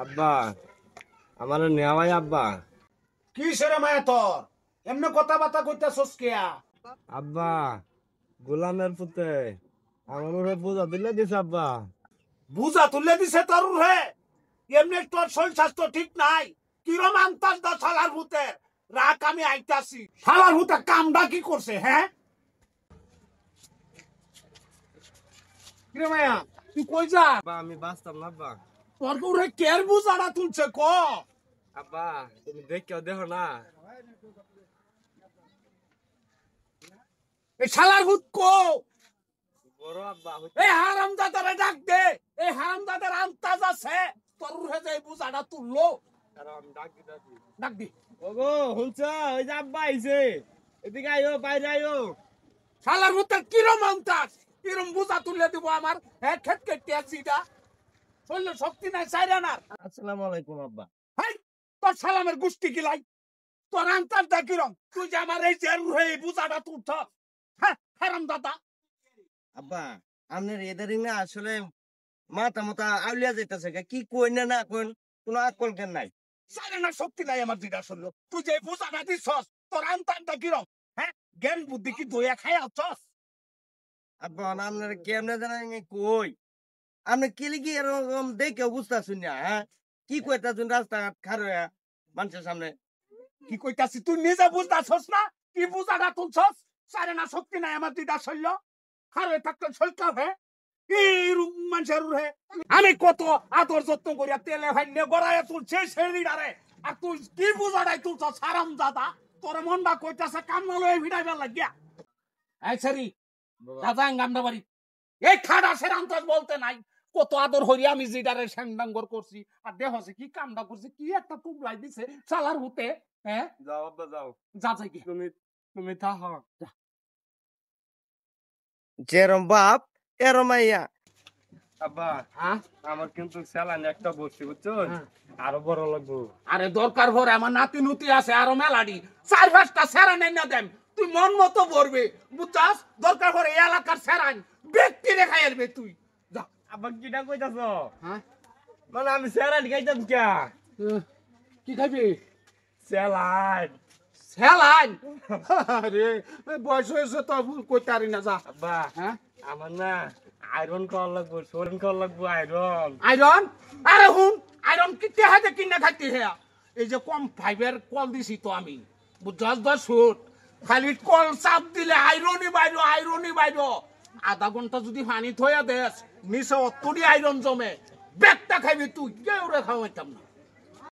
আব্বা আমার নেওয়াই আব্বা। কি সেরে মায়া তোর এমনি কথাবার্তা কইতাছস কিয়া? আব্বা গোলামের পুতে আমার পূজা দিলে দিছে আব্বা। বুঝা তুলে দিছে তোর হে? এমনি তোর শরীর স্বাস্থ্য ঠিক নাই। কিরম আনতাস দা শালার ভূতে? রাখ আমি আইতাছি। শালার ভূতে কামডা কি করছে হ্যাঁ? কিরে মায়া তুই কই যা? আব্বা আমি বাঁচতাম না আব্বা। তোর উরে কের বুঝাটা তুলছে ক? আব্বা তুমি দেখো দেখো না এই শালার ভূত কো? বড় আব্বা এই হারামজাদারে ডাক দে। এই হারামজাদার আন্তাজ আছে তোর উরে যে বুঝাটা তুললো। আমি ডাক দিতেছি। ডাক দি। ওগো শুনছ ওই যে আব্বা আইছে, এদিকে আইও বাইরে আইও। শালার ভূতের কিরম আন্তাজ কিরম বুঝা তুলে দিব আমার হ্যাঁ খেত কেটে আছিটা শরীরে শক্তি নাই চাইরা না। আসসালামু আলাইকুম আব্বা। হাই তোর সালামের গুষ্টি গিলাই তোর আন্তাজটা কিরম তুই যে আমার এই জেল হয়ে বুঝাটা তুলছ হ্যাঁ হারাম দাদা। আব্বা আপনার এদের না আসলে মাথা মাথা আউলিয়া যাইতেছে, কি কই না না কইন কোনো আকল জ্ঞান নাই। চাইরা না শক্তি নাই আমার যেটা শরীর তুই যে বুঝাটা দিছস তোর আন্তাজটা কিরম হ্যাঁ জ্ঞান বুদ্ধি কি দইয়া খাই আছস? আব্বা আপনার কেমনে জানেন কই আপনি কি লিখি এরকম দেখে বুঝতেছুন না? হ্যাঁ কি কইতাছুন রাস্তাঘাট খারয়া মানুষের সামনে? কি কইতাছি তুই নিজে বুঝতাছস না কি বুঝাটা তুলছস? চাইরা না শক্তি নাই আমার যেটা শরীর খারে থাকতে শরীর হে মানুষের হে আমি কত আদর যত্ন করিয়া তেলে ভাইলে গড়াইয়া তুলছে শরীরারে আর তুই কি বুঝাটাই তুলছ সারাম দাদা তোর মনটা কইতাছে কান্না লয়ে ভিড়াইবার লাগিয়া। এই সারি দাদা গামদা বাড়ি এই খাড়া সেরান্তস বলতে নাই কত আদর হইয়া আমি জিডারে স্যাংডাঙ্গর করছি আর দেহছে কি কামটা করছে কি একটা তুবলাই দিছে চালার হতে হ্যাঁ যাও আব্বা যাও, যা যাই কি তুমি তুমি থাকো। যেরম বাপ এরম মাইয়া। আব্বা হ্যাঁ আমার কিন্তু স্যালান একটা বসছি বুঝছো, আরো বড় লাগবো। আরে দরকার ভরে আমার নাতি নুতি আছে আরো মেলাডি 4-5টা সেরা নেই না দেন তুই মন মতো ভরবে বুঝছাস দরকার ভরে এই এলাকার সেরান ব্যক্তি রেখাই আসবে তুই যা। আব্বা কিটা কইতাছ? হ্যাঁ মানে আমি স্যালান খাইতাম কিয়া? কি খাবি? স্যালান। সেলাইন? আরে বয়স হয়েছে তো কইতে পারি না যা। আব্বা হ্যাঁ আমার না আয়রন কল লাগবো, সোরেন কল লাগবো আয়রন। আয়রন? আরে হুন আয়রন কিতে হাতে কিনা খাইতে হে এই যে কম ফাইবার কল দিছি তো আমি বুঝছাস 10 ফুট খালি কল চাপ দিলে আয়রনই বাইরো আধা ঘন্টা যদি পানি থইয়া দেস নিচে অতটি আয়রন জমে ব্যাগটা খাইবি তুই কেউ রে খাওয়াইতাম না।